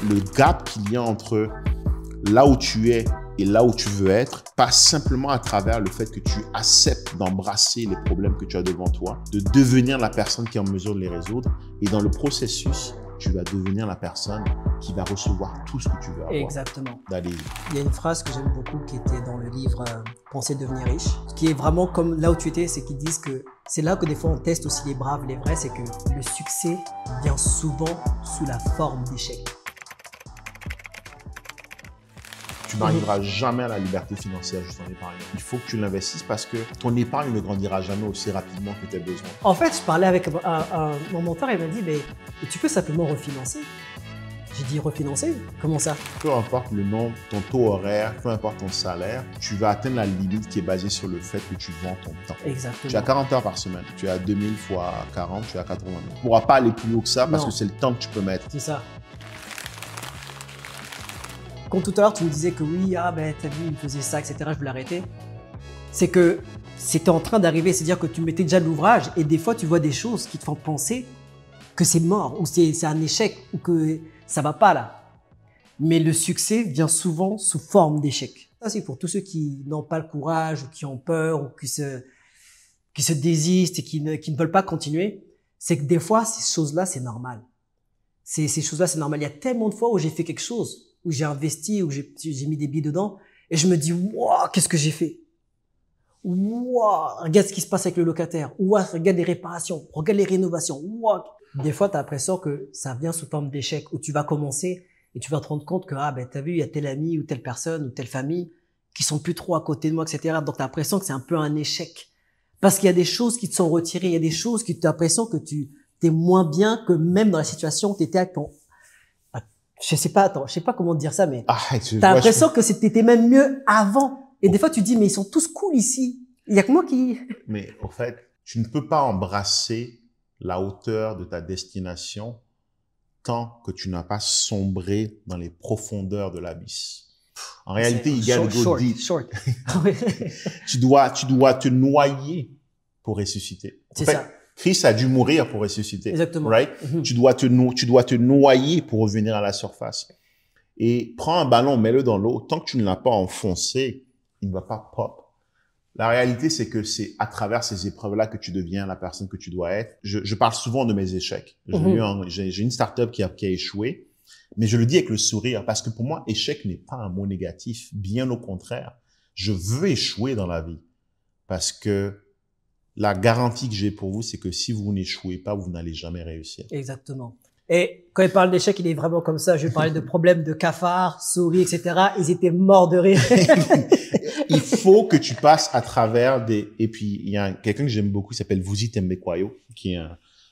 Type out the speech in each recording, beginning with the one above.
Le gap qu'il y a entre là où tu es et là où tu veux être passe simplement à travers le fait que tu acceptes d'embrasser les problèmes que tu as devant toi, de devenir la personne qui est en mesure de les résoudre. Et dans le processus, tu vas devenir la personne qui va recevoir tout ce que tu veux avoir. Exactement. D'aller. Il y a une phrase que j'aime beaucoup qui était dans le livre Penser devenir riche, qui est vraiment comme là où tu étais, c'est qu'ils disent que c'est là que des fois on teste aussi les braves, les vrais, c'est que le succès vient souvent sous la forme d'échecs. Tu n'arriveras jamais à la liberté financière juste en épargnant. Il faut que tu l'investisses parce que ton épargne ne grandira jamais aussi rapidement que tes besoins. En fait, je parlais avec mon mentor, il m'a dit, mais tu peux simplement refinancer. J'ai dit refinancer? Comment ça? Peu importe le nom, ton taux horaire, peu importe ton salaire, tu vas atteindre la limite qui est basée sur le fait que tu vends ton temps. Exactement. Tu as 40 heures par semaine. Tu as 2000 fois 40, tu as 80 000. Tu ne pourras pas aller plus haut que ça parce que c'est le temps que tu peux mettre. C'est ça. Quand tout à l'heure tu me disais que oui, ah ben t'as vu, il faisait ça, etc., je voulais arrêter. C'est que c'était en train d'arriver, c'est-à-dire que tu mettais déjà de l'ouvrage et des fois tu vois des choses qui te font penser que c'est mort ou c'est un échec ou que ça va pas là. Mais le succès vient souvent sous forme d'échec. Ça c'est pour tous ceux qui n'ont pas le courage ou qui ont peur ou qui se désistent et qui ne veulent pas continuer. C'est que des fois ces choses-là c'est normal. Ces choses-là c'est normal. Il y a tellement de fois où j'ai fait quelque chose, où j'ai investi, où j'ai mis des billes dedans, et je me dis, waouh, qu'est-ce que j'ai fait? Waouh, regarde ce qui se passe avec le locataire. Waouh, regarde les réparations, regarde les rénovations. Waouh. Des fois, tu as l'impression que ça vient sous forme d'échec, où tu vas commencer et tu vas te rendre compte que, ah, ben, t'as vu, il y a tel ami ou telle personne ou telle famille qui sont plus trop à côté de moi, etc. Donc, tu as l'impression que c'est un peu un échec. Parce qu'il y a des choses qui te sont retirées, il y a des choses qui tu as l'impression que tu es moins bien que même dans la situation où tu étais avec ton... Je sais pas comment te dire ça, mais t'as l'impression que t'étais même mieux avant. Et des fois, tu dis, mais ils sont tous cool ici. Il y a que moi qui... Mais au fait, tu ne peux pas embrasser la hauteur de ta destination tant que tu n'as pas sombré dans les profondeurs de l'abysse. En réalité, il y a le go deep. Tu dois te noyer pour ressusciter. C'est ça. Christ a dû mourir pour ressusciter. Exactement. Right? Tu dois te noyer pour revenir à la surface. Et prends un ballon, mets-le dans l'eau. Tant que tu ne l'as pas enfoncé, il ne va pas pop. La réalité, c'est que c'est à travers ces épreuves-là que tu deviens la personne que tu dois être. Je parle souvent de mes échecs. J'ai une startup qui a échoué, mais je le dis avec le sourire parce que pour moi, échec n'est pas un mot négatif. Bien au contraire. Je veux échouer dans la vie parce que la garantie que j'ai pour vous, c'est que si vous n'échouez pas, vous n'allez jamais réussir. Exactement. Et quand il parle d'échec, il est vraiment comme ça. Je parlais de problèmes de cafards, souris, etc. Ils étaient morts de rire. Il faut que tu passes à travers des... Et puis, il y a quelqu'un que j'aime beaucoup qui s'appelle Vusi Tembekwayo, qui est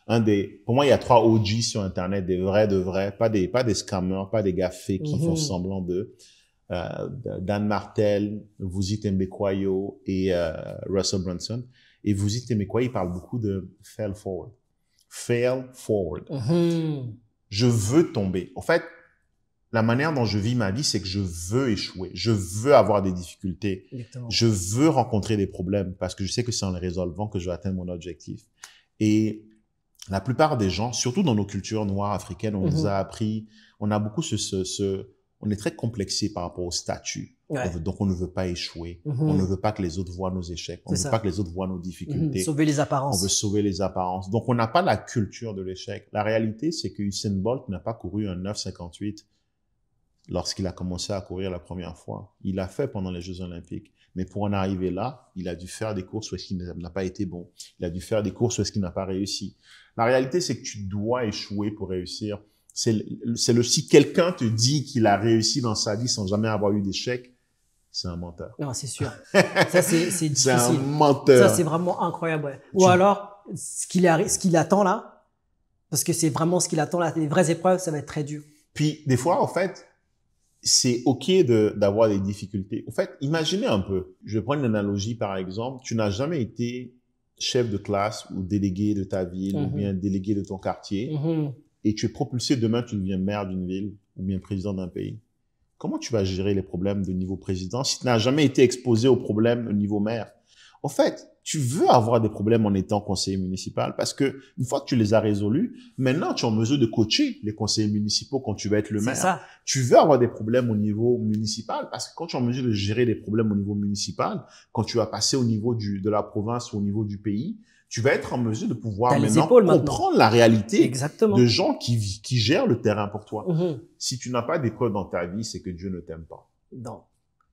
un des... Pour moi, il y a 3 OG sur Internet, des vrais de vrais, pas des scammers, pas des gars fakes qui font semblant d'eux. Dan Martel, Vusi Tembekwayo et Russell Brunson. Et Vusi Tembekwayo, il parle beaucoup de fail forward. Fail forward. Je veux tomber. En fait, la manière dont je vis ma vie, c'est que je veux échouer. Je veux avoir des difficultés. Exactement. Je veux rencontrer des problèmes parce que je sais que c'est en les résolvant que je vais atteindre mon objectif. Et la plupart des gens, surtout dans nos cultures noires africaines, on nous a appris, on a beaucoup on est très complexé par rapport au statut. Ouais. Donc, on ne veut pas échouer. On ne veut pas que les autres voient nos échecs. On ne veut pas que les autres voient nos difficultés. Sauver les apparences. On veut sauver les apparences. Donc, on n'a pas la culture de l'échec. La réalité, c'est que Usain Bolt n'a pas couru un 9,58 lorsqu'il a commencé à courir la première fois. Il l'a fait pendant les Jeux Olympiques. Mais pour en arriver là, il a dû faire des courses où est-ce qu'il n'a pas été bon. Il a dû faire des courses où est-ce qu'il n'a pas réussi. La réalité, c'est que tu dois échouer pour réussir. Si quelqu'un te dit qu'il a réussi dans sa vie sans jamais avoir eu d'échec, c'est un menteur. Non, c'est sûr. Ça, c'est difficile. C'est un menteur. Ça, c'est vraiment incroyable, ouais. Ou alors, ce qu'il attend là, parce que c'est vraiment ce qu'il attend là, les vraies épreuves, ça va être très dur. Puis, des fois, en fait, c'est OK d'avoir des difficultés. En fait, imaginez un peu. Je vais prendre une analogie, par exemple. Tu n'as jamais été chef de classe ou délégué de ta ville ou bien délégué de ton quartier et tu es propulsé demain, tu deviens maire d'une ville ou bien président d'un pays. Comment tu vas gérer les problèmes de niveau président si tu n'as jamais été exposé aux problèmes au niveau maire? au fait, tu veux avoir des problèmes en étant conseiller municipal parce que une fois que tu les as résolus, maintenant tu es en mesure de coacher les conseillers municipaux quand tu vas être le maire. C'est ça. Tu veux avoir des problèmes au niveau municipal parce que quand tu es en mesure de gérer des problèmes au niveau municipal, quand tu vas passer au niveau de la province ou au niveau du pays, tu vas être en mesure de pouvoir T'as les maintenant épaules comprendre la réalité Exactement. de gens qui gèrent le terrain pour toi. Mhm. Si tu n'as pas d'épreuves dans ta vie, c'est que Dieu ne t'aime pas. Non.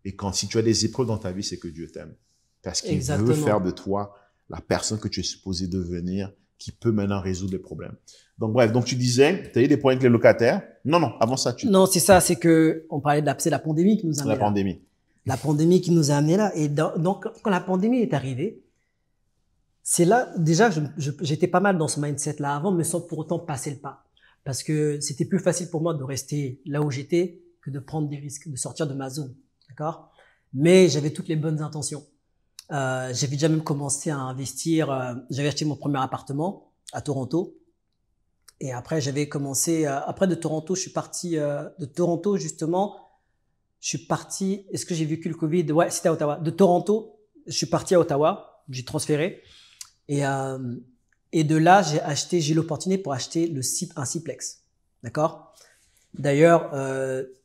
Et si tu as des épreuves dans ta vie, c'est que Dieu t'aime. Parce qu'il veut Exactement. faire de toi la personne que tu es supposé devenir, qui peut maintenant résoudre les problèmes. Donc bref, donc tu disais, tu as eu des problèmes avec les locataires. Non, avant ça, Non, c'est ça, c'est que on parlait c'est la pandémie qui nous a amené la là. pandémie. La pandémie qui nous a amené là. Et donc, quand la pandémie est arrivée, c'est là, déjà, j'étais pas mal dans ce mindset-là avant, mais sans pour autant passer le pas. Parce que c'était plus facile pour moi de rester là où j'étais que de prendre des risques, de sortir de ma zone. D'accord? Mais j'avais toutes les bonnes intentions. J'avais déjà même commencé à investir. J'avais acheté mon premier appartement à Toronto. Et après, j'avais commencé. Après de Toronto, je suis parti de Toronto justement. Je suis parti. Est-ce que j'ai vécu le Covid? Ouais, c'était à Ottawa. De Toronto, je suis parti à Ottawa. J'ai transféré. Et de là, j'ai eu l'opportunité pour acheter un siplex. D'accord? D'ailleurs,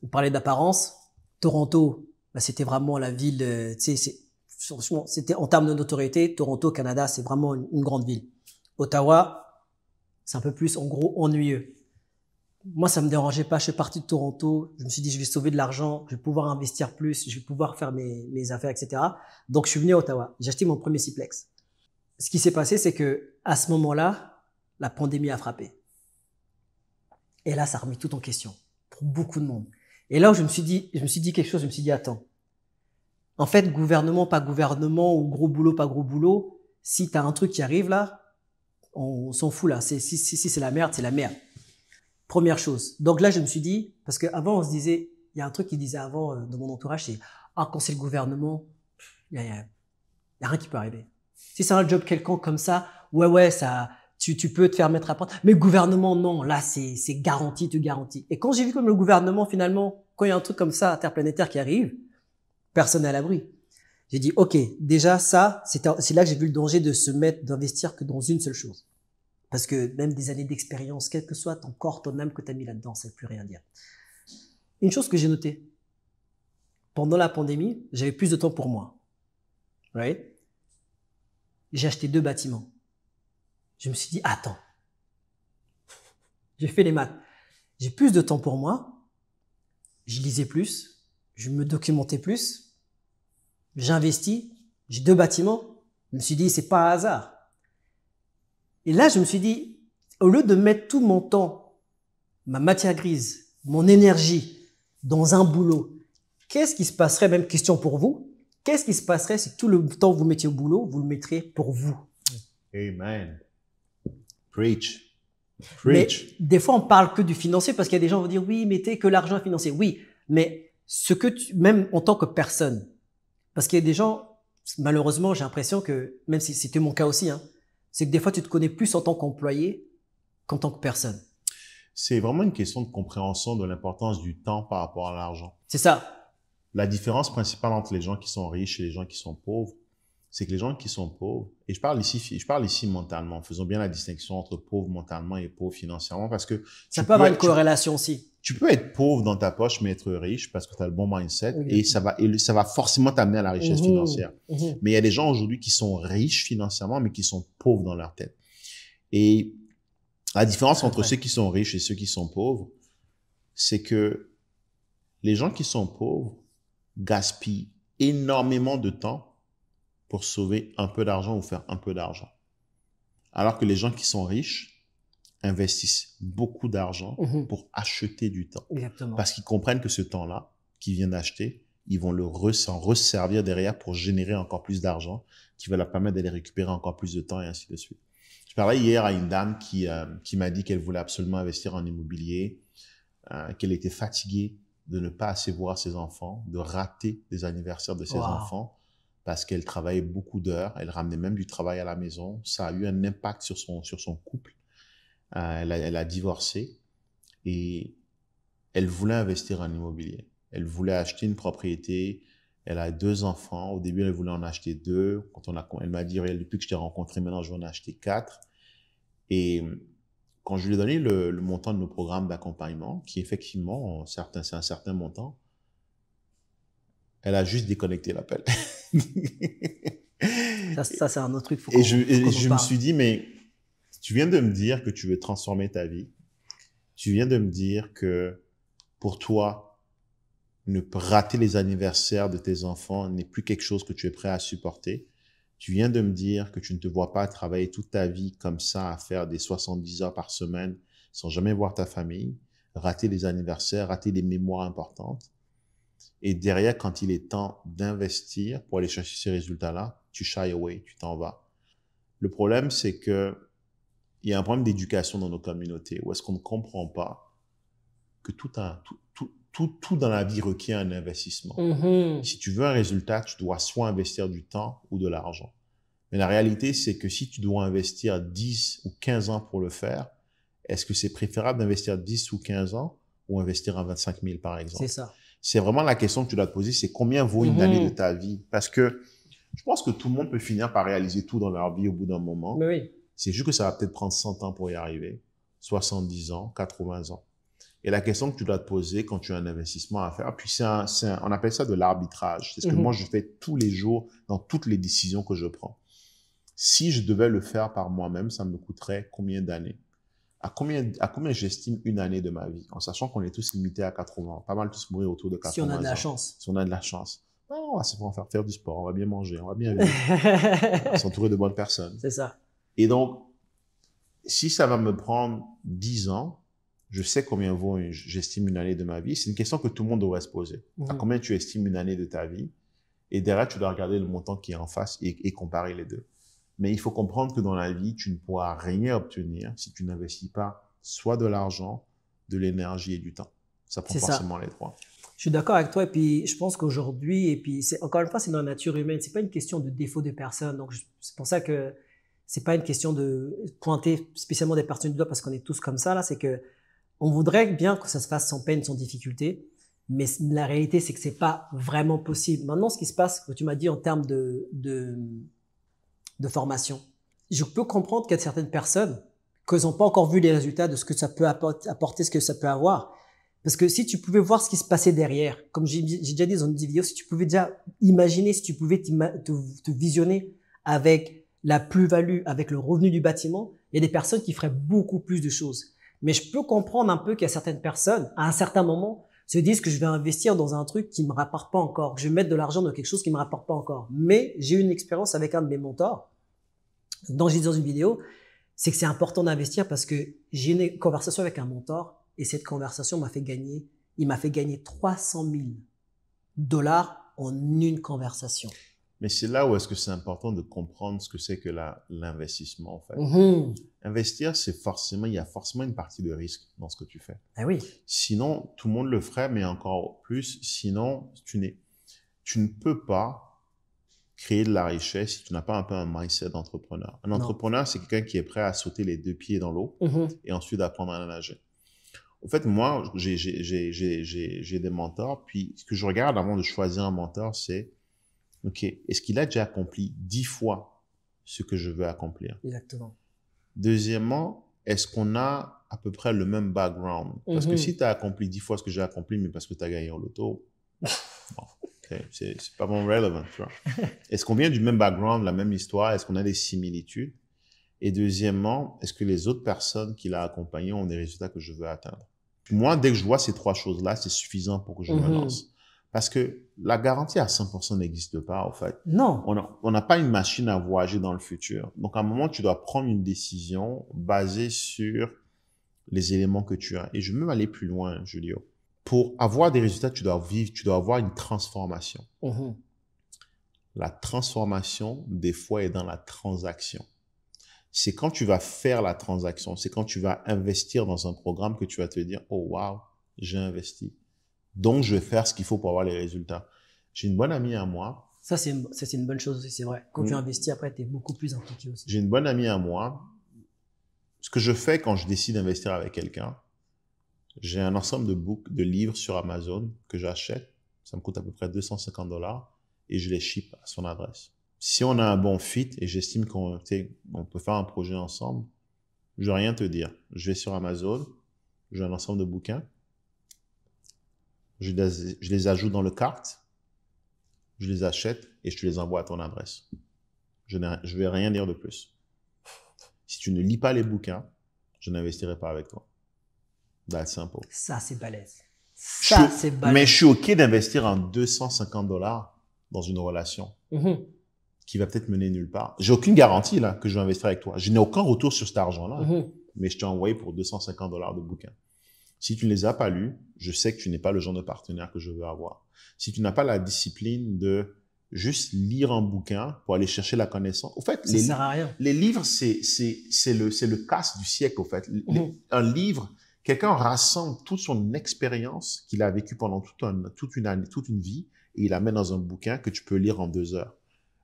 on parlait d'apparence. Toronto, bah, c'était vraiment la ville. Tu sais, franchement, c'était en termes de notoriété. Toronto, Canada, c'est vraiment une grande ville. Ottawa, c'est un peu plus, en gros, ennuyeux. Moi, ça me dérangeait pas. Je suis parti de Toronto. Je me suis dit, je vais sauver de l'argent. Je vais pouvoir investir plus. Je vais pouvoir faire mes affaires, etc. Donc, je suis venu à Ottawa. J'ai acheté mon premier siplex. Ce qui s'est passé, c'est que à ce moment-là, la pandémie a frappé. Et là, ça a remis tout en question pour beaucoup de monde. Et là où je me suis dit quelque chose, je me suis dit, attends. En fait, gouvernement, pas gouvernement, ou gros boulot, pas gros boulot, si t'as un truc qui arrive là, on s'en fout là. Si c'est la merde, c'est la merde. Première chose. Donc là, je me suis dit, parce qu'avant, on se disait, il y a un truc qui disait avant dans mon entourage, c'est, quand c'est le gouvernement, il y a rien qui peut arriver. Si c'est un job quelconque comme ça, ouais, ça, tu peux te faire mettre à prendre. Mais le gouvernement, non, là, c'est garanti, tu garantis. Et quand j'ai vu comme le gouvernement, finalement, quand il y a un truc comme ça, interplanétaire qui arrive, personne n'est à l'abri. J'ai dit, ok, déjà, ça, c'est là que j'ai vu le danger de d'investir que dans une seule chose. Parce que même des années d'expérience, quel que soit ton corps, ton âme que tu as mis là-dedans, ça ne veut plus rien dire. Une chose que j'ai notée, pendant la pandémie, j'avais plus de temps pour moi. Right? J'ai acheté 2 bâtiments. Je me suis dit, attends. J'ai fait les maths. J'ai plus de temps pour moi. Je lisais plus. Je me documentais plus. J'investis. J'ai 2 bâtiments. Je me suis dit, c'est pas un hasard. Et là, je me suis dit, au lieu de mettre tout mon temps, ma matière grise, mon énergie dans un boulot, qu'est-ce qui se passerait, même question pour vous, qu'est-ce qui se passerait si tout le temps que vous mettiez au boulot, vous le mettriez pour vous? Amen. Preach. Preach. Mais des fois, on parle que du financier parce qu'il y a des gens qui vont dire, oui, mettez que l'argent financier. Oui, mais même en tant que personne, parce qu'il y a des gens, malheureusement, j'ai l'impression que, même si c'était mon cas aussi, c'est que des fois, tu te connais plus en tant qu'employé qu'en tant que personne. C'est vraiment une question de compréhension de l'importance du temps par rapport à l'argent. C'est ça. La différence principale entre les gens qui sont riches et les gens qui sont pauvres, c'est que les gens qui sont pauvres, et je parle ici mentalement, faisons bien la distinction entre pauvre mentalement et pauvre financièrement, parce que ça peut avoir une corrélation aussi. Tu peux être pauvre dans ta poche, mais être riche parce que tu as le bon mindset, et ça va forcément t'amener à la richesse financière. Mais il y a des gens aujourd'hui qui sont riches financièrement, mais qui sont pauvres dans leur tête. Et la différence entre ceux qui sont riches et ceux qui sont pauvres, c'est que les gens qui sont pauvres gaspillent énormément de temps pour sauver un peu d'argent ou faire un peu d'argent. Alors que les gens qui sont riches investissent beaucoup d'argent pour acheter du temps. Exactement. Parce qu'ils comprennent que ce temps-là qu'ils viennent d'acheter, ils vont s'en resservir derrière pour générer encore plus d'argent qui va leur permettre d'aller récupérer encore plus de temps et ainsi de suite. Je parlais hier à une dame qui m'a dit qu'elle voulait absolument investir en immobilier, qu'elle était fatiguée de ne pas assez voir ses enfants, de rater les anniversaires de ses enfants parce qu'elle travaillait beaucoup d'heures, elle ramenait même du travail à la maison. Ça a eu un impact sur son couple. Elle a divorcé et elle voulait investir en immobilier. Elle voulait acheter une propriété. Elle a 2 enfants. Au début, elle voulait en acheter 2. Elle m'a dit, depuis que je t'ai rencontré, maintenant, je vais en acheter 4. Et quand je lui ai donné le montant de nos programmes d'accompagnement, qui effectivement, c'est un certain montant, elle a juste déconnecté l'appel. Ça c'est un autre truc. Et je me suis dit, mais tu viens de me dire que tu veux transformer ta vie. Tu viens de me dire que pour toi, ne rater les anniversaires de tes enfants n'est plus quelque chose que tu es prêt à supporter. Tu viens de me dire que tu ne te vois pas travailler toute ta vie comme ça, à faire des 70 heures par semaine sans jamais voir ta famille, rater les anniversaires, rater des mémoires importantes. Et derrière, quand il est temps d'investir pour aller chercher ces résultats-là, tu shy away, tu t'en vas. Le problème, c'est que il y a un problème d'éducation dans nos communautés où est-ce qu'on ne comprend pas que tout dans la vie requiert un investissement. Si tu veux un résultat, tu dois soit investir du temps ou de l'argent. Mais la réalité, c'est que si tu dois investir 10 ou 15 ans pour le faire, est-ce que c'est préférable d'investir 10 ou 15 ans ou investir en 25 000 par exemple? C'est ça. C'est vraiment la question que tu dois te poser, c'est combien vaut une année de ta vie? Parce que je pense que tout le monde peut finir par réaliser tout dans leur vie au bout d'un moment. Mais oui. C'est juste que ça va peut-être prendre 100 ans pour y arriver, 70 ans, 80 ans. Et la question que tu dois te poser quand tu as un investissement à faire, puis on appelle ça de l'arbitrage. C'est ce que moi je fais tous les jours dans toutes les décisions que je prends. Si je devais le faire par moi-même, ça me coûterait combien d'années? À combien j'estime une année de ma vie? En sachant qu'on est tous limités à 80 ans. Pas mal tous mourir autour de 80 ans. Si on a de la chance. Si on a de la chance. Non, on va faire du sport, on va bien manger, on va bien vivre. On va s'entourer de bonnes personnes. C'est ça. Et donc, si ça va me prendre 10 ans, je sais combien vaut, j'estime une année de ma vie. C'est une question que tout le monde devrait se poser. À combien tu estimes une année de ta vie? Et derrière, tu dois regarder le montant qui est en face et comparer les deux. Mais il faut comprendre que dans la vie, tu ne pourras rien obtenir si tu n'investis pas soit de l'argent, de l'énergie et du temps. Ça prend forcément les trois. Je suis d'accord avec toi. Et puis, je pense qu'aujourd'hui, et puis, encore une fois, c'est dans la nature humaine. C'est pas une question de défaut de personne. Donc, c'est pour ça que c'est pas une question de pointer spécialement des personnes du doigt parce qu'on est tous comme ça, là. C'est que on voudrait bien que ça se fasse sans peine, sans difficulté. Mais la réalité, c'est que c'est pas vraiment possible. Maintenant, ce qui se passe, que tu m'as dit en termes de formation. Je peux comprendre qu'il y a certaines personnes qui n'ont pas encore vu les résultats de ce que ça peut apporter, ce que ça peut avoir. Parce que si tu pouvais voir ce qui se passait derrière, comme j'ai déjà dit dans une vidéo, si tu pouvais déjà imaginer, si tu pouvais te visionner avec la plus-value, avec le revenu du bâtiment, il y a des personnes qui feraient beaucoup plus de choses. Mais je peux comprendre un peu qu'il y a certaines personnes, à un certain moment, se disent que je vais investir dans un truc qui me rapporte pas encore, que je vais mettre de l'argent dans quelque chose qui me rapporte pas encore. Mais j'ai eu une expérience avec un de mes mentors, dont j'ai dit dans une vidéo, c'est que c'est important d'investir parce que j'ai une conversation avec un mentor et cette conversation il m'a fait gagner 300 000 $ en une conversation. Mais c'est là où est-ce que c'est important de comprendre ce que c'est que l'investissement, en fait. Investir, il y a forcément une partie de risque dans ce que tu fais. Ah oui. Sinon, tout le monde le ferait, mais encore plus, sinon, tu ne peux pas créer de la richesse si tu n'as pas un peu un mindset d'entrepreneur. Un entrepreneur, c'est quelqu'un qui est prêt à sauter les 2 pieds dans l'eau et ensuite apprendre à nager. En fait, moi, j'ai des mentors, puis ce que je regarde avant de choisir un mentor, c'est OK, est-ce qu'il a déjà accompli 10 fois ce que je veux accomplir? Exactement. Deuxièmement, est-ce qu'on a à peu près le même background? Parce que si tu as accompli 10 fois ce que j'ai accompli, mais parce que tu as gagné au loto, bon, okay, c'est pas vraiment relevant, tu vois. Est-ce qu'on vient du même background, la même histoire? Est-ce qu'on a des similitudes? Et deuxièmement, est-ce que les autres personnes qui l'ont accompagné ont des résultats que je veux atteindre? Moi, dès que je vois ces 3 choses-là, c'est suffisant pour que je me lance. Parce que la garantie à 100% n'existe pas, en fait. Non. On n'a pas une machine à voyager dans le futur. Donc, à un moment, tu dois prendre une décision basée sur les éléments que tu as. Et je veux même aller plus loin, Julio. Pour avoir des résultats, tu dois avoir une transformation. La transformation, des fois, est dans la transaction. C'est quand tu vas faire la transaction, c'est quand tu vas investir dans un programme que tu vas te dire, oh wow, j'ai investi. Donc, je vais faire ce qu'il faut pour avoir les résultats. J'ai une bonne amie à moi. Ça, c'est une bonne chose aussi, c'est vrai. Quand tu investis, après, tu es beaucoup plus impliqué aussi. J'ai une bonne amie à moi. Ce que je fais quand je décide d'investir avec quelqu'un, j'ai un ensemble de livres sur Amazon que j'achète. Ça me coûte à peu près 250 $. et je les ship à son adresse. Si on a un bon fit et j'estime qu'on peut faire un projet ensemble, je vais rien te dire. Je vais sur Amazon, j'ai un ensemble de bouquins, je les ajoute dans le cart, je les achète et je te les envoie à ton adresse. Je vais rien dire de plus. Si tu ne lis pas les bouquins, je n'investirai pas avec toi. That's simple. Ça, c'est balèze. Mais je suis OK d'investir en $250 dans une relation qui va peut-être mener nulle part. J'ai aucune garantie là que je vais investir avec toi. Je n'ai aucun retour sur cet argent-là, mais je t'ai envoyé pour $250 de bouquins. Si tu ne les as pas lus, je sais que tu n'es pas le genre de partenaire que je veux avoir. Si tu n'as pas la discipline de juste lire un bouquin pour aller chercher la connaissance. Au fait, ça sert à rien. Les livres, c'est le casse du siècle, au fait. Un livre, quelqu'un rassemble toute son expérience qu'il a vécue pendant toute une vie et il la met dans un bouquin que tu peux lire en 2 heures.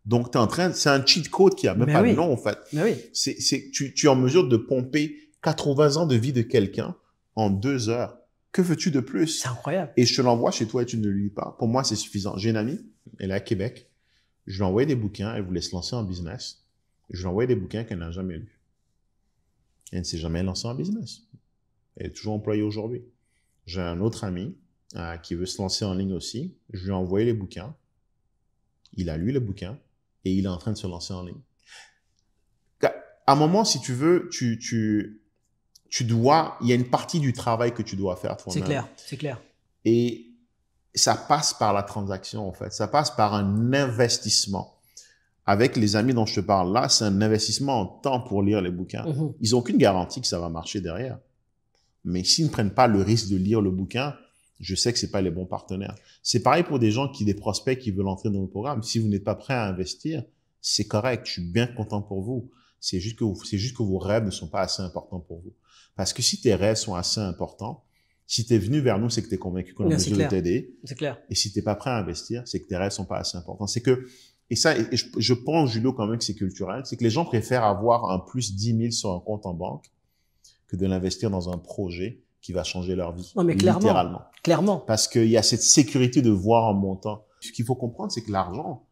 Donc, c'est un cheat code qui a même pas de nom, en fait. Tu es en mesure de pomper 80 ans de vie de quelqu'un en 2 heures. Que veux-tu de plus? C'est incroyable. Et je te l'envoie chez toi et tu ne le lis pas. Pour moi, c'est suffisant. J'ai une amie, elle est à Québec. Je lui ai envoyé des bouquins. Elle voulait se lancer en business. Je lui ai envoyé des bouquins qu'elle n'a jamais lus. Elle ne s'est jamais lancée en business. Elle est toujours employée aujourd'hui. J'ai un autre ami qui veut se lancer en ligne aussi. Je lui ai envoyé les bouquins. Il a lu les bouquins et il est en train de se lancer en ligne. À un moment, si tu veux, il y a une partie du travail que tu dois faire toi-même. C'est clair. Et ça passe par la transaction, en fait. Ça passe par un investissement. Avec les amis dont je te parle là, c'est un investissement en temps pour lire les bouquins. Ils n'ont aucune garantie que ça va marcher derrière. Mais s'ils ne prennent pas le risque de lire le bouquin, je sais que c'est pas les bons partenaires. C'est pareil pour des prospects qui veulent entrer dans le programme. Si vous n'êtes pas prêt à investir, c'est correct. Je suis bien content pour vous. C'est juste que vos rêves ne sont pas assez importants pour vous. Parce que si tes rêves sont assez importants, si tu es venu vers nous, c'est que tu es convaincu qu'on a besoin de t'aider. C'est clair. Et si tu n'es pas prêt à investir, c'est que tes rêves sont pas assez importants. Et je pense, Julio, quand même que c'est culturel, c'est que les gens préfèrent avoir un plus 10 000 sur un compte en banque que de l'investir dans un projet qui va changer leur vie. Non, mais littéralement. Clairement. Parce qu'il y a cette sécurité de voir en montant. Ce qu'il faut comprendre, c'est que l'argent,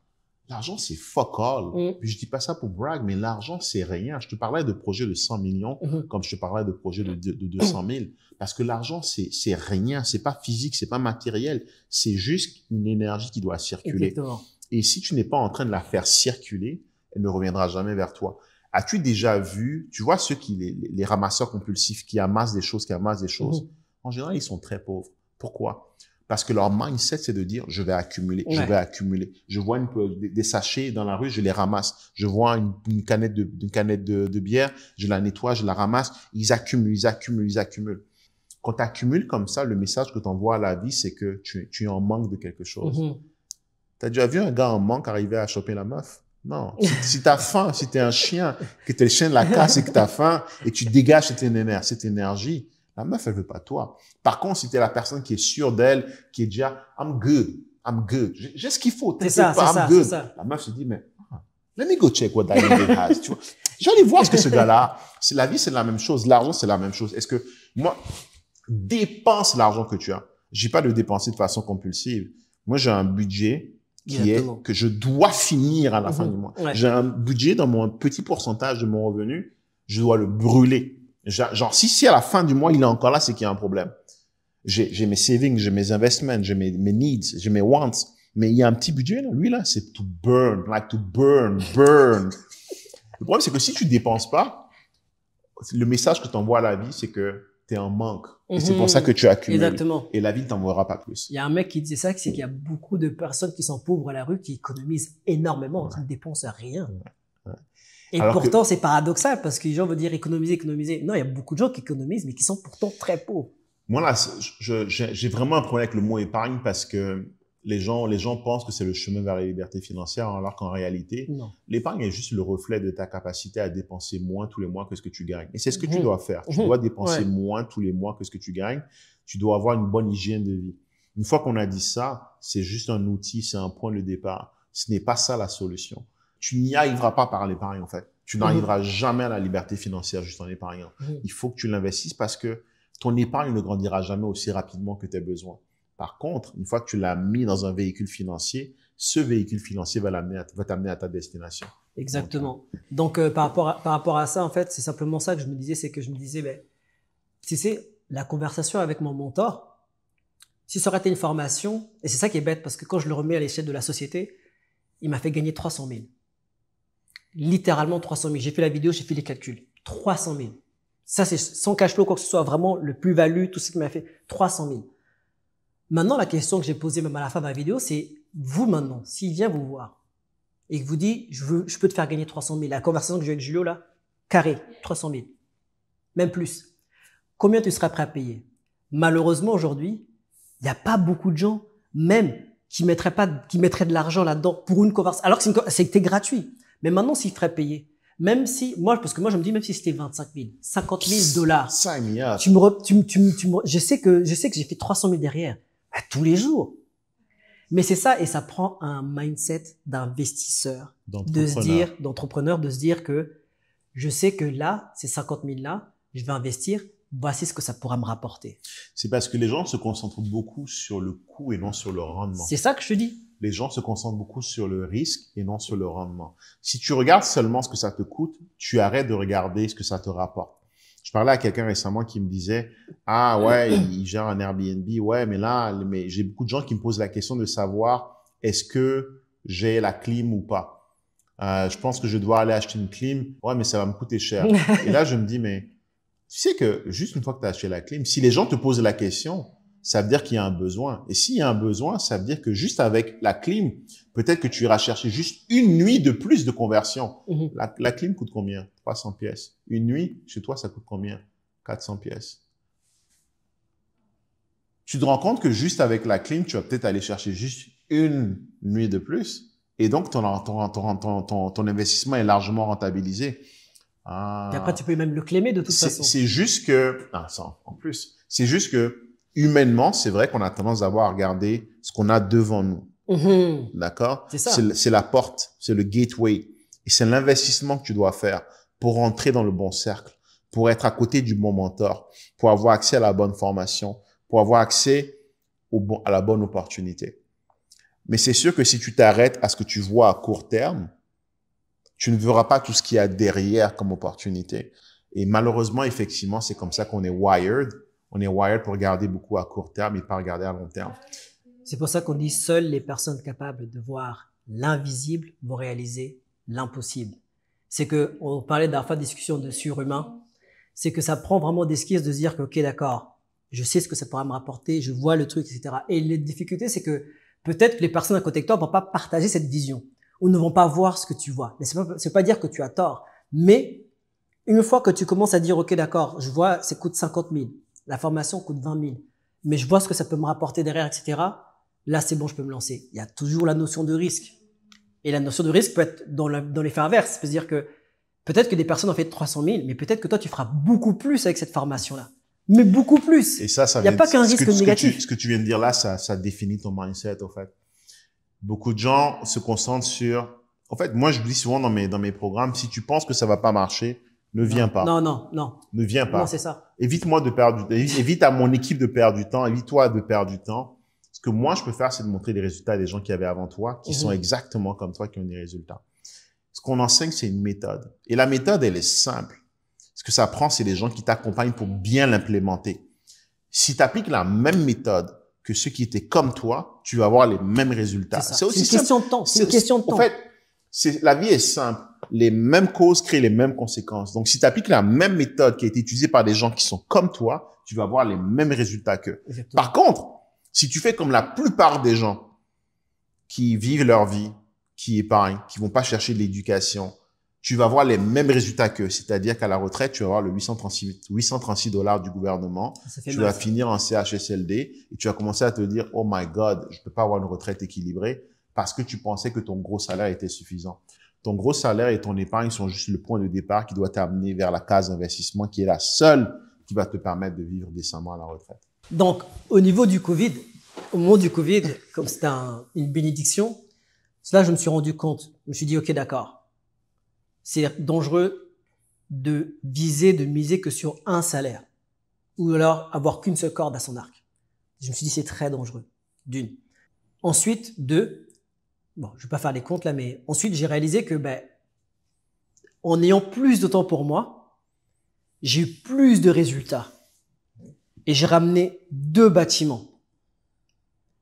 c'est fuck all. Puis je dis pas ça pour brag, mais l'argent, c'est rien. Je te parlais de projets de 100 millions, comme je te parlais de projets de 200 000. Parce que l'argent, c'est rien. C'est pas physique, c'est pas matériel. C'est juste une énergie qui doit circuler. Exactement. Et si tu n'es pas en train de la faire circuler, elle ne reviendra jamais vers toi. As-tu déjà vu, tu vois ceux les ramasseurs compulsifs qui amassent des choses, en général, ils sont très pauvres. Pourquoi? Parce que leur mindset, c'est de dire, je vais accumuler, je vais accumuler. Je vois des sachets dans la rue, je les ramasse. Je vois une canette de bière, je la nettoie, je la ramasse. Ils accumulent. Quand tu accumules comme ça, le message que tu envoies à la vie, c'est que tu es en manque de quelque chose. T'as déjà vu un gars en manque arriver à choper la meuf? Non. Si t'as faim, si t'es un chien, que t'es le chien de la casse et que t'as faim, et tu dégages cette énergie, la meuf, elle veut pas toi. Par contre, si t'es la personne qui est sûre d'elle, qui est déjà, I'm good. J'ai ce qu'il faut. C'est ça. La meuf se dit, mais, let me go check what that nigga has. Tu vois? Je vais aller voir ce que ce gars-là, la vie, c'est la même chose. L'argent, c'est la même chose. Est-ce que, moi, dépense l'argent que tu as. J'ai pas de dépenser de façon compulsive. Moi, j'ai un budget que je dois finir à la fin du mois. J'ai un budget dans mon petit pourcentage de mon revenu, je dois le brûler. Genre, si à la fin du mois, il est encore là, c'est qu'il y a un problème. J'ai mes savings, j'ai mes investments, j'ai mes needs, j'ai mes wants. Mais il y a un petit budget, là. Lui, là, c'est to burn. Le problème, c'est que si tu dépenses pas, le message que tu envoies à la vie, c'est que tu es en manque. Et c'est pour ça que tu accumules. Exactement. Et la vie ne t'envoiera pas plus. Il y a un mec qui disait ça, c'est qu'il y a beaucoup de personnes qui sont pauvres à la rue, qui économisent énormément, qui ne dépensent rien. Et alors pourtant, c'est paradoxal, parce que les gens veulent dire économiser. Non, il y a beaucoup de gens qui économisent, mais qui sont pourtant très pauvres. Moi, là, j'ai vraiment un problème avec le mot épargne, parce que les gens pensent que c'est le chemin vers la liberté financière, alors qu'en réalité, l'épargne est juste le reflet de ta capacité à dépenser moins tous les mois que ce que tu gagnes. Et c'est ce que tu dois faire. Tu dois dépenser moins tous les mois que ce que tu gagnes. Tu dois avoir une bonne hygiène de vie. Une fois qu'on a dit ça, c'est juste un outil, c'est un point de départ. Ce n'est pas ça la solution. Tu n'y arriveras pas par l'épargne, en fait. Tu n'arriveras jamais à la liberté financière juste en épargnant. Il faut que tu l'investisses parce que ton épargne ne grandira jamais aussi rapidement que tes besoins. Par contre, une fois que tu l'as mis dans un véhicule financier, ce véhicule financier va t'amener à ta destination. Exactement. Donc, par rapport à ça, en fait, c'est simplement ça que je me disais, c'est que je me disais, ben, tu sais, la conversation avec mon mentor, si ça aurait été une formation, et c'est ça qui est bête, parce que quand je le remets à l'échelle de la société, il m'a fait gagner 300 000. Littéralement 300 000. J'ai fait la vidéo, j'ai fait les calculs. 300 000. Ça, c'est sans cash flow, quoi que ce soit, vraiment le plus-value, tout ce qu'il m'a fait. 300 000. Maintenant, la question que j'ai posée même à la fin de la vidéo, c'est vous maintenant, s'il vient vous voir et qu'il vous dit, je peux te faire gagner 300 000. La conversation que j'ai avec Julio, là, carré, 300 000. Même plus. Combien tu seras prêt à payer? Malheureusement, aujourd'hui, il n'y a pas beaucoup de gens, même, qui mettraient de l'argent là-dedans pour une conversation. Alors que c'était gratuit. Mais maintenant, s'ils feraient payer, même si, parce que moi, je me dis, même si c'était 25 000, 50 000 dollars. 5 milliards. Je sais que j'ai fait 300 000 derrière. Tous les jours. Mais c'est ça, et ça prend un mindset d'investisseur, d'entrepreneur, de se dire que je sais que là, ces 50 000 là, je vais investir, voici ce que ça pourra me rapporter. C'est parce que les gens se concentrent beaucoup sur le coût et non sur le rendement. C'est ça que je te dis. Les gens se concentrent beaucoup sur le risque et non sur le rendement. Si tu regardes seulement ce que ça te coûte, tu arrêtes de regarder ce que ça te rapporte. Je parlais à quelqu'un récemment qui me disait, ah ouais, il gère un Airbnb, ouais, mais j'ai beaucoup de gens qui me posent la question de savoir est-ce que j'ai la clim ou pas. Je pense que je dois aller acheter une clim, ouais, mais ça va me coûter cher. Et là, je me dis, mais tu sais que juste une fois que tu as acheté la clim, si les gens te posent la question, ça veut dire qu'il y a un besoin. Et s'il y a un besoin, ça veut dire que juste avec la clim, peut-être que tu iras chercher juste une nuit de plus de conversion. La clim coûte combien? 300 pièces. Une nuit, chez toi, ça coûte combien? 400 pièces. Tu te rends compte que juste avec la clim, tu vas peut-être aller chercher juste une nuit de plus. Et donc, ton investissement est largement rentabilisé. Et après, tu peux même le claimer de toute façon. C'est juste que, en plus, c'est juste que, humainement, c'est vrai qu'on a tendance à regarder ce qu'on a devant nous. D'accord? C'est ça. C'est la porte, c'est le gateway. Et c'est l'investissement que tu dois faire pour rentrer dans le bon cercle, pour être à côté du bon mentor, pour avoir accès à la bonne formation, pour avoir accès à la bonne opportunité. Mais c'est sûr que si tu t'arrêtes à ce que tu vois à court terme, tu ne verras pas tout ce qu'il y a derrière comme opportunité. Et malheureusement, effectivement, c'est comme ça qu'on est wired. On est wired pour regarder beaucoup à court terme et pas regarder à long terme. C'est pour ça qu'on dit seules les personnes capables de voir l'invisible vont réaliser l'impossible. C'est que, on parlait de la fin de discussion de surhumain, c'est que ça prend vraiment des skills de se dire que, ok, d'accord, je sais ce que ça pourra me rapporter, je vois le truc, etc. Et les difficultés, c'est que peut-être que les personnes à côté de toi vont pas partager cette vision ou ne vont pas voir ce que tu vois. Mais c'est pas dire que tu as tort. Mais une fois que tu commences à dire, ok, d'accord, je vois, ça coûte 50 000. La formation coûte 20 000, mais je vois ce que ça peut me rapporter derrière, etc. Là, c'est bon, je peux me lancer. Il y a toujours la notion de risque. Et la notion de risque peut être dans l'effet inverse. C'est-à-dire que peut-être que des personnes ont fait 300 000, mais peut-être que toi, tu feras beaucoup plus avec cette formation-là. Mais beaucoup plus. Et ça il n'y a pas qu'un risque négatif. Ce que tu viens de dire là, ça définit ton mindset, en fait. Beaucoup de gens se concentrent sur... En fait, moi, je dis souvent dans mes programmes, si tu penses que ça va pas marcher, ne viens pas. Non. Ne viens pas. Non, c'est ça. Évite à mon équipe de perdre du temps. Évite-toi de perdre du temps. Ce que moi, je peux faire, c'est de montrer les résultats des gens qui avaient avant toi, qui sont exactement comme toi, qui ont des résultats. Ce qu'on enseigne, c'est une méthode. Et la méthode, elle est simple. Ce que ça prend, c'est des gens qui t'accompagnent pour bien l'implémenter. Si tu appliques la même méthode que ceux qui étaient comme toi, tu vas avoir les mêmes résultats. C'est une question de temps. C'est une question de temps. En fait, la vie est simple. Les mêmes causes créent les mêmes conséquences. Donc, si tu appliques la même méthode qui a été utilisée par des gens qui sont comme toi, tu vas avoir les mêmes résultats qu'eux. Par contre, si tu fais comme la plupart des gens qui vivent leur vie, qui épargnent, qui vont pas chercher de l'éducation, tu vas avoir les mêmes résultats qu'eux. C'est-à-dire qu'à la retraite, tu vas avoir le 836 $ du gouvernement. Tu vas finir en CHSLD et tu vas commencer à te dire, oh my God, je peux pas avoir une retraite équilibrée parce que tu pensais que ton gros salaire était suffisant. Ton gros salaire et ton épargne sont juste le point de départ qui doit t'amener vers la case d'investissement qui est la seule qui va te permettre de vivre décemment à la retraite. Donc, au moment du Covid, comme c'était une bénédiction, là, je me suis rendu compte. Je me suis dit, ok, d'accord. C'est dangereux de miser que sur un salaire. Ou alors avoir qu'une seule corde à son arc. Je me suis dit, c'est très dangereux. D'une. Ensuite, deux, bon, je vais pas faire les comptes là, mais ensuite j'ai réalisé que ben, en ayant plus de temps pour moi, j'ai eu plus de résultats. Et j'ai ramené 2 bâtiments.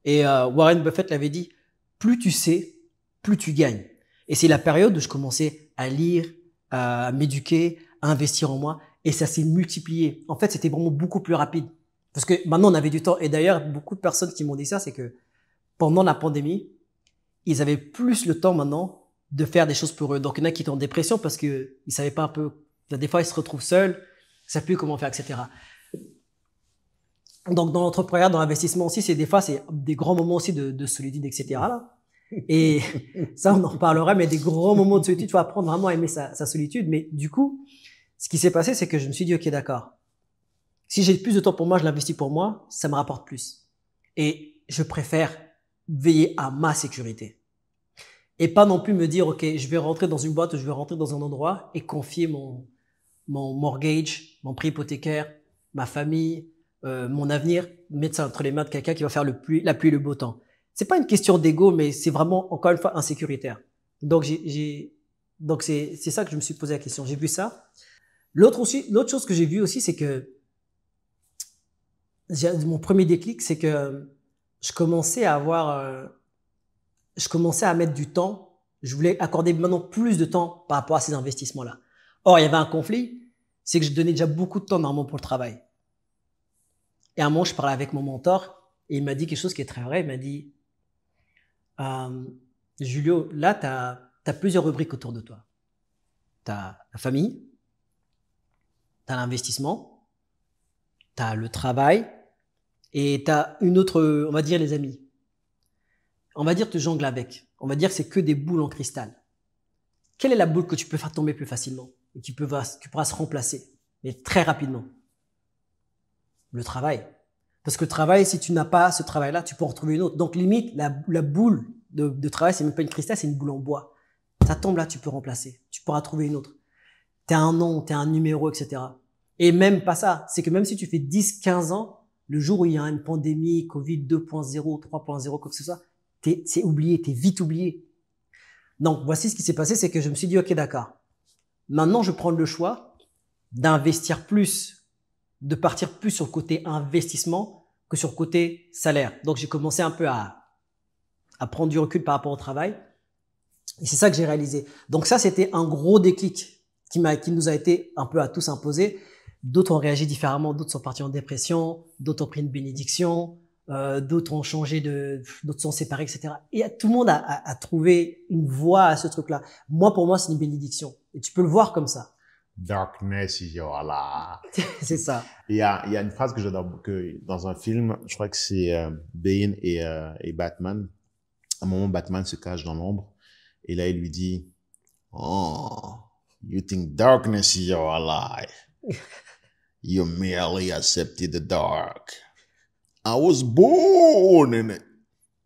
Et Warren Buffett l'avait dit, plus tu sais, plus tu gagnes. Et c'est la période où je commençais à lire, à m'éduquer, à investir en moi. Et ça s'est multiplié. En fait, c'était vraiment beaucoup plus rapide. Parce que maintenant, on avait du temps. Et d'ailleurs, beaucoup de personnes qui m'ont dit ça, c'est que pendant la pandémie, ils avaient plus le temps maintenant de faire des choses pour eux. Donc, il y en a qui étaient en dépression parce que ils savaient pas un peu. Des fois, ils se retrouvent seuls, ils savent plus comment faire, etc. Donc, dans l'entrepreneuriat, dans l'investissement aussi, c'est des fois, c'est des grands moments aussi de solitude, etc. là. Et ça, on en reparlera, mais des grands moments de solitude, il faut apprendre vraiment à aimer sa solitude. Mais du coup, ce qui s'est passé, c'est que je me suis dit, OK, d'accord. Si j'ai plus de temps pour moi, je l'investis pour moi, ça me rapporte plus. Et je préfère veiller à ma sécurité. Et pas non plus me dire, OK, je vais rentrer dans une boîte, je vais rentrer dans un endroit et confier mon mortgage, mon prêt hypothécaire, ma famille, mon avenir, mettre ça entre les mains de quelqu'un qui va faire la pluie et le beau temps. C'est pas une question d'ego, mais c'est vraiment, encore une fois, insécuritaire. Donc, donc c'est ça que je me suis posé la question. J'ai vu ça. L'autre chose que j'ai vu aussi, c'est que mon premier déclic, c'est que je commençais à mettre du temps. Je voulais accorder maintenant plus de temps par rapport à ces investissements-là. Or, il y avait un conflit, c'est que je donnais déjà beaucoup de temps normalement pour le travail. Et à un moment, je parlais avec mon mentor et il m'a dit quelque chose qui est très vrai. Il m'a dit, Julio, là, t'as plusieurs rubriques autour de toi. T'as la famille, t'as l'investissement, t'as le travail et t'as une autre, on va dire les amis. On va dire te jongle avec. On va dire que c'est que des boules en cristal. Quelle est la boule que tu peux faire tomber plus facilement et qui pourra se remplacer, mais très rapidement? Le travail. Parce que le travail, si tu n'as pas ce travail-là, tu peux en retrouver une autre. Donc, limite, la boule de travail, c'est même pas une cristal, c'est une boule en bois. Ça tombe là, tu peux remplacer. Tu pourras trouver une autre. T'as un nom, t'as un numéro, etc. Et même pas ça. C'est que même si tu fais 10, 15 ans, le jour où il y a une pandémie, Covid 2.0, 3.0, quoi que ce soit, c'est oublié, t'es vite oublié. Donc, voici ce qui s'est passé, c'est que je me suis dit, OK, d'accord. Maintenant, je prends le choix d'investir plus, de partir plus sur le côté investissement que sur le côté salaire. Donc, j'ai commencé un peu à prendre du recul par rapport au travail. Et c'est ça que j'ai réalisé. Donc, ça, c'était un gros déclic qui nous a été un peu à tous imposé. D'autres ont réagi différemment, d'autres sont partis en dépression, d'autres ont pris une bénédiction, d'autres ont changé d'autres sont séparés, etc. Et tout le monde a trouvé une voie à ce truc-là. Moi, pour moi, c'est une bénédiction. Et tu peux le voir comme ça. Darkness is your light. C'est ça. Il y a une phrase que j'adore, que dans un film, je crois que c'est Bane et Batman. À un moment, Batman se cache dans l'ombre. Et là, il lui dit, "Oh, you think darkness is your ally. You merely accepted the dark. I was born in it,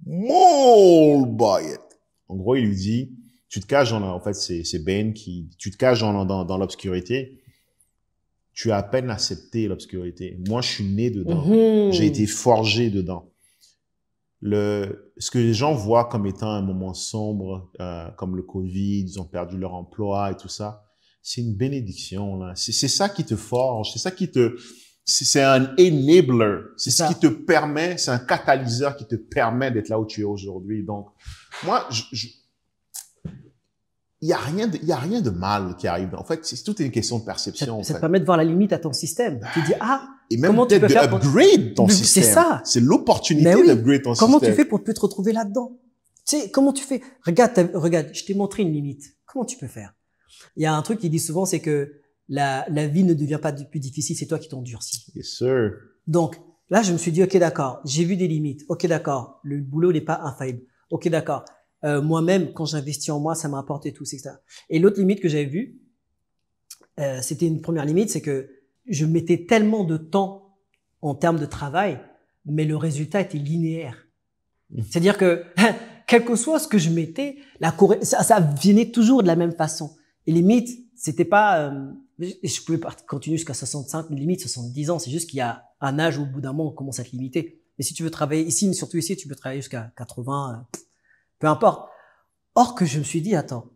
molded by it." En gros, il lui dit, tu te caches en fait, c'est Bane tu te caches dans l'obscurité. Tu as à peine accepté l'obscurité. Moi, je suis né dedans. J'ai été forgé dedans. Ce que les gens voient comme étant un moment sombre, comme le Covid, ils ont perdu leur emploi et tout ça, c'est une bénédiction, là. C'est ça qui te forge, c'est un enabler. C'est ce qui te permet, c'est un catalyseur qui te permet d'être là où tu es aujourd'hui. Donc, moi, il y a rien de mal qui arrive. En fait, tout est une question de perception. Ça te permet de voir la limite à ton système. Tu dis, et même peut-être d'upgrade ton système. C'est ça. C'est l'opportunité d'upgrade ton système. Comment tu fais pour plus te retrouver là-dedans? Tu sais, comment tu fais? Regarde, je t'ai montré une limite. Comment tu peux faire? Il y a un truc qui dit souvent, c'est que la vie ne devient pas plus difficile, c'est toi qui t'endurcis. Yes, sir. Donc, là, je me suis dit, OK, d'accord, j'ai vu des limites. OK, d'accord, le boulot n'est pas infaillible. OK, d'accord. Moi-même, quand j'investis en moi, ça m'a apporté tout, etc. Et l'autre limite que j'avais vue, c'était une première limite, c'est que je mettais tellement de temps en termes de travail, mais le résultat était linéaire. C'est-à-dire que, quel que soit ce que je mettais, ça venait toujours de la même façon. Et limite, c'était pas, je pouvais pas continuer jusqu'à 65, limite 70 ans. C'est juste qu'il y a un âge où, au bout d'un moment, on commence à te limiter. Mais si tu veux travailler ici, mais surtout ici, tu peux travailler jusqu'à 80, peu importe. Or que je me suis dit, attends,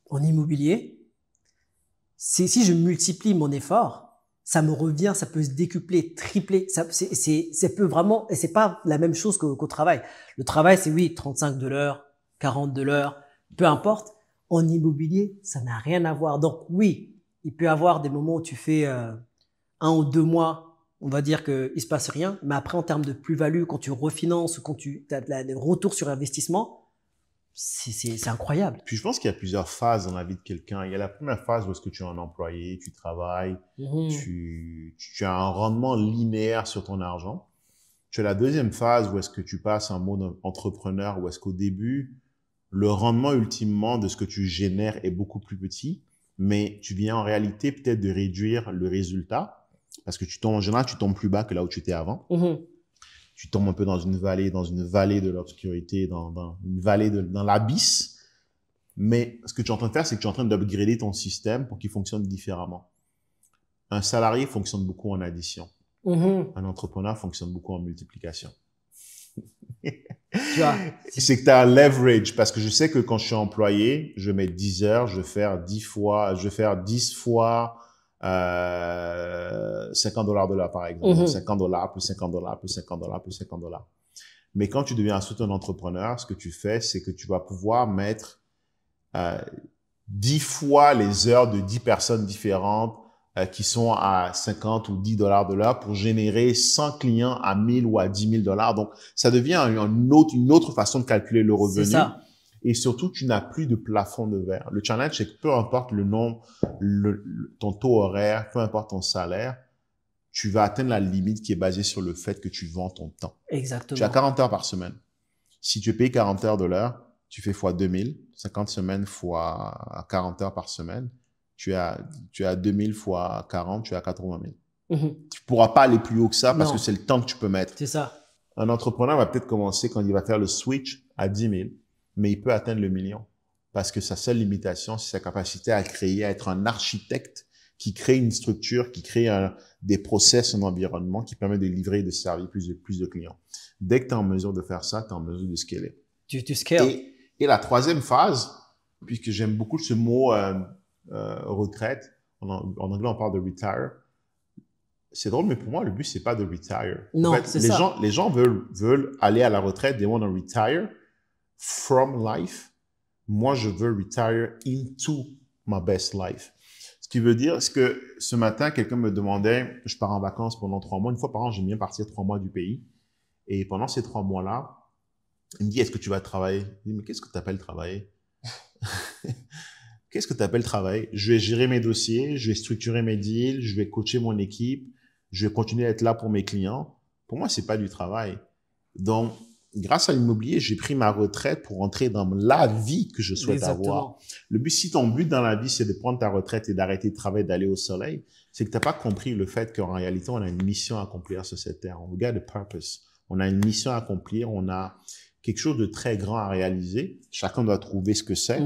en immobilier, si je multiplie mon effort, ça me revient, ça peut se décupler, tripler, ça peut vraiment, et c'est pas la même chose qu'au travail. Le travail, c'est oui, 35 de l'heure, 40 de l'heure, peu importe. En immobilier, ça n'a rien à voir. Donc oui, il peut y avoir des moments où tu fais 1 ou 2 mois, on va dire qu'il se passe rien, mais après en termes de plus-value, quand tu refinances, quand tu as le retour sur investissement, c'est incroyable. Puis je pense qu'il y a plusieurs phases dans la vie de quelqu'un. Il y a la première phase où est-ce que tu es un employé, tu travailles, tu as un rendement linéaire sur ton argent. Tu as la deuxième phase où est-ce que tu passes en mode entrepreneur, où est-ce qu'au début, le rendement ultimement de ce que tu génères est beaucoup plus petit, mais tu viens en réalité peut-être de réduire le résultat parce que en général, tu tombes plus bas que là où tu étais avant. Tu tombes un peu dans une vallée de l'obscurité, dans une vallée dans l'abysse. Mais ce que tu es en train de faire, c'est que tu es en train d'upgrader ton système pour qu'il fonctionne différemment. Un salarié fonctionne beaucoup en addition. Un entrepreneur fonctionne beaucoup en multiplication. Tu vois, c'est que tu as un leverage parce que je sais que quand je suis employé, je mets 10 heures, je vais faire 10 fois $50 de l'heure, par exemple. $50 plus $50 plus $50 plus $50. Mais quand tu deviens un entrepreneur, ce que tu fais, c'est que tu vas pouvoir mettre 10 fois les heures de 10 personnes différentes qui sont à 50 ou $10 de l'heure pour générer 100 clients à 1000 ou à 10 000 $. Donc, ça devient une autre façon de calculer le revenu. c'est ça. Et surtout, tu n'as plus de plafond de verre. Le challenge, c'est que peu importe le nom, ton taux horaire, peu importe ton salaire, tu vas atteindre la limite qui est basée sur le fait que tu vends ton temps. Exactement. Tu as 40 heures par semaine. Si tu es payé 40 heures de l'heure, tu fais fois 2000, 50 semaines fois 40 heures par semaine. Tu as 2000 fois 40, tu as 80 000. Tu pourras pas aller plus haut que ça parce que c'est le temps que tu peux mettre. C'est ça. Un entrepreneur va peut-être commencer quand il va faire le switch à 10 000, mais il peut atteindre le million parce que sa seule limitation, c'est sa capacité à créer, à être un architecte qui crée une structure, qui crée des process, un environnement qui permet de livrer et de servir plus de clients. Dès que tu es en mesure de faire ça, tu es en mesure de scaler. Tu scales. Et la troisième phase, puisque j'aime beaucoup ce mot retraite, en anglais on parle de retire. C'est drôle, mais pour moi, le but, c'est pas de retire. Non, en fait, c'est ça. Les gens veulent aller à la retraite, they want to retire from life. Moi, je veux retire into my best life. Ce qui veut dire, c'est que ce matin, quelqu'un me demandait, je pars en vacances pendant 3 mois. Une fois par an, j'aime bien partir 3 mois du pays. Et pendant ces 3 mois-là, il me dit, est-ce que tu vas travailler? Je dis, mais qu'est-ce que tu appelles travailler? Qu'est-ce que tu appelles travailler? Je vais gérer mes dossiers, je vais structurer mes deals, je vais coacher mon équipe, je vais continuer à être là pour mes clients. Pour moi, c'est pas du travail. Donc, grâce à l'immobilier, j'ai pris ma retraite pour entrer dans la vie que je souhaite avoir. Le but, si ton but dans la vie, c'est de prendre ta retraite et d'arrêter de travailler, d'aller au soleil, c'est que tu n'as pas compris le fait qu'en réalité, on a une mission à accomplir sur cette terre. On regarde le purpose. On a une mission à accomplir. On a quelque chose de très grand à réaliser. Chacun doit trouver ce que c'est.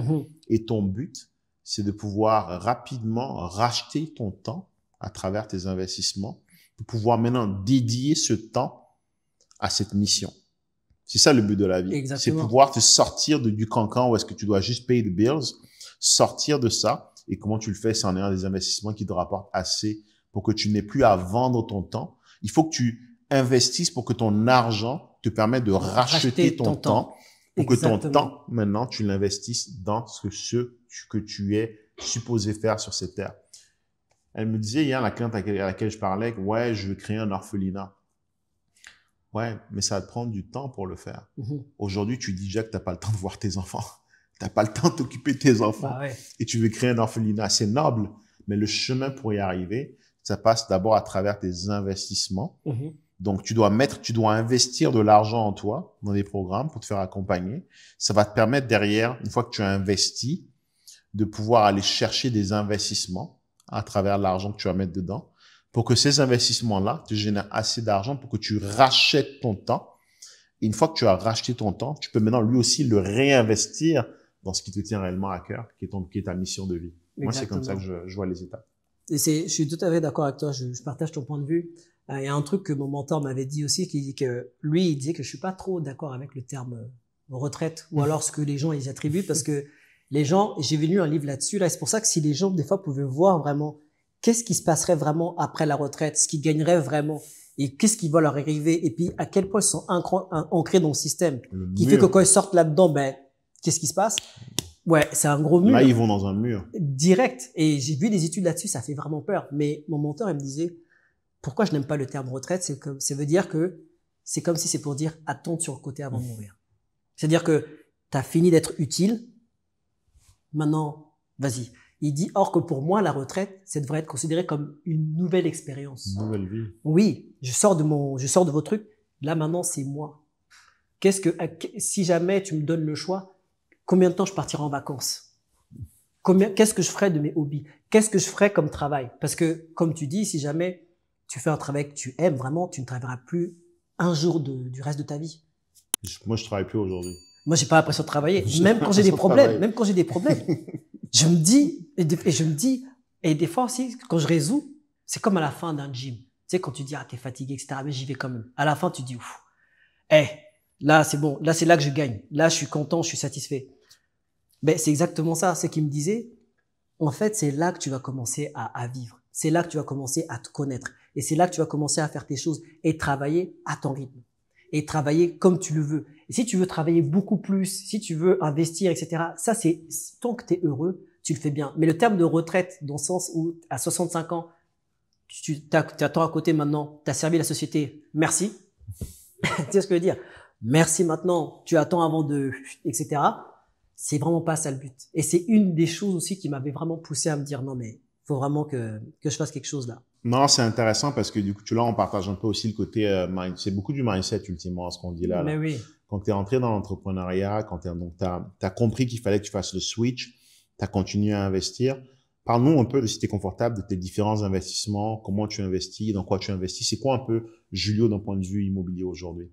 Et ton but, c'est de pouvoir rapidement racheter ton temps à travers tes investissements, de pouvoir maintenant dédier ce temps à cette mission. C'est ça le but de la vie. C'est pouvoir te sortir du cancan où est-ce que tu dois juste payer the bills, sortir de ça. Et comment tu le fais, c'est en ayant des investissements qui te rapportent assez pour que tu n'aies plus à vendre ton temps. Il faut que tu investisses pour que ton argent te permette de racheter ton temps. Pour que ton temps, maintenant, tu l'investisses dans ce que tu es supposé faire sur cette terre. Elle me disait hier, la cliente à laquelle je parlais, que ouais, je veux créer un orphelinat. Ouais, mais ça va te prendre du temps pour le faire. Aujourd'hui, tu dis déjà que tu n'as pas le temps de voir tes enfants. Tu n'as pas le temps de t'occuper de tes enfants. Et tu veux créer un orphelinat. C'est noble, mais le chemin pour y arriver, ça passe d'abord à travers tes investissements. Donc, tu dois investir de l'argent en toi, dans des programmes pour te faire accompagner. Ça va te permettre derrière, une fois que tu as investi, de pouvoir aller chercher des investissements à travers l'argent que tu vas mettre dedans pour que ces investissements-là te génèrent assez d'argent pour que tu rachètes ton temps. Et une fois que tu as racheté ton temps, tu peux maintenant lui aussi le réinvestir dans ce qui te tient réellement à cœur, qui est ta mission de vie. Moi, c'est comme ça que je vois les étapes. Et je suis tout à fait d'accord avec toi, je partage ton point de vue. Il y a un truc que mon mentor m'avait dit aussi, qui dit que lui, il disait que je suis pas trop d'accord avec le terme retraite ou alors ce que les gens ils attribuent parce que les gens, j'ai lu un livre là-dessus, là, c'est pour ça que si les gens des fois pouvaient voir vraiment qu'est-ce qui se passerait vraiment après la retraite, ce qu'ils gagneraient vraiment et qu'est-ce qui va leur arriver et puis à quel point ils sont ancrés dans le système qui fait que quand ils sortent là-dedans, ben qu'est-ce qui se passe? Ouais, c'est un gros mur. Là, ils vont dans un mur. Direct. Et j'ai vu des études là-dessus, ça fait vraiment peur. Mais mon mentor, il me disait, pourquoi je n'aime pas le terme retraite? Ça veut dire que c'est comme si c'est pour dire, attends sur le côté avant de mourir. C'est-à-dire que t'as fini d'être utile. Maintenant, vas-y. Il dit, or que pour moi, la retraite, ça devrait être considéré comme une nouvelle expérience. Une nouvelle vie. Oui, je sors de vos trucs. Là, maintenant, c'est moi. Si jamais tu me donnes le choix, combien de temps je partirai en vacances? Qu'est-ce que je ferais de mes hobbies? Qu'est-ce que je ferais comme travail? Parce que, comme tu dis, si jamais tu fais un travail que tu aimes vraiment, tu ne travailleras plus un jour du reste de ta vie. Moi, je travaille plus aujourd'hui. Moi, j'ai pas l'impression de travailler. Même quand j'ai des problèmes, je me dis, et des fois aussi, quand je résous, c'est comme à la fin d'un gym. Tu sais, quand tu dis, ah, t'es fatigué, etc., mais j'y vais quand même. À la fin, tu dis, ouf, là, c'est bon. Là, c'est là que je gagne. Là, je suis content, je suis satisfait. Ben, c'est exactement ça. C'est qu'il me disait, en fait, c'est là que tu vas commencer à vivre. C'est là que tu vas commencer à te connaître. Et c'est là que tu vas commencer à faire tes choses et travailler à ton rythme. Et travailler comme tu le veux. Et si tu veux travailler beaucoup plus, si tu veux investir, etc., ça, c'est, tant que tu es heureux, tu le fais bien. Mais le terme de retraite, dans le sens où, à 65 ans, tu attends à côté maintenant, tu as servi la société, merci. Tu sais ce que je veux dire? Merci maintenant, tu attends avant etc. C'est vraiment pas ça le but. Et c'est une des choses aussi qui m'avait vraiment poussé à me dire, non, mais faut vraiment que je fasse quelque chose là. Non, c'est intéressant parce que du coup, là, on partage un peu aussi le côté, c'est beaucoup du mindset, ultimement, ce qu'on dit là. Mais oui. Quand tu es entré dans l'entrepreneuriat, donc t'as compris qu'il fallait que tu fasses le switch, t'as continué à investir. Parle-nous un peu de si t'es confortable de tes différents investissements, comment tu investis, dans quoi tu investis. C'est quoi un peu Julio d'un point de vue immobilier aujourd'hui?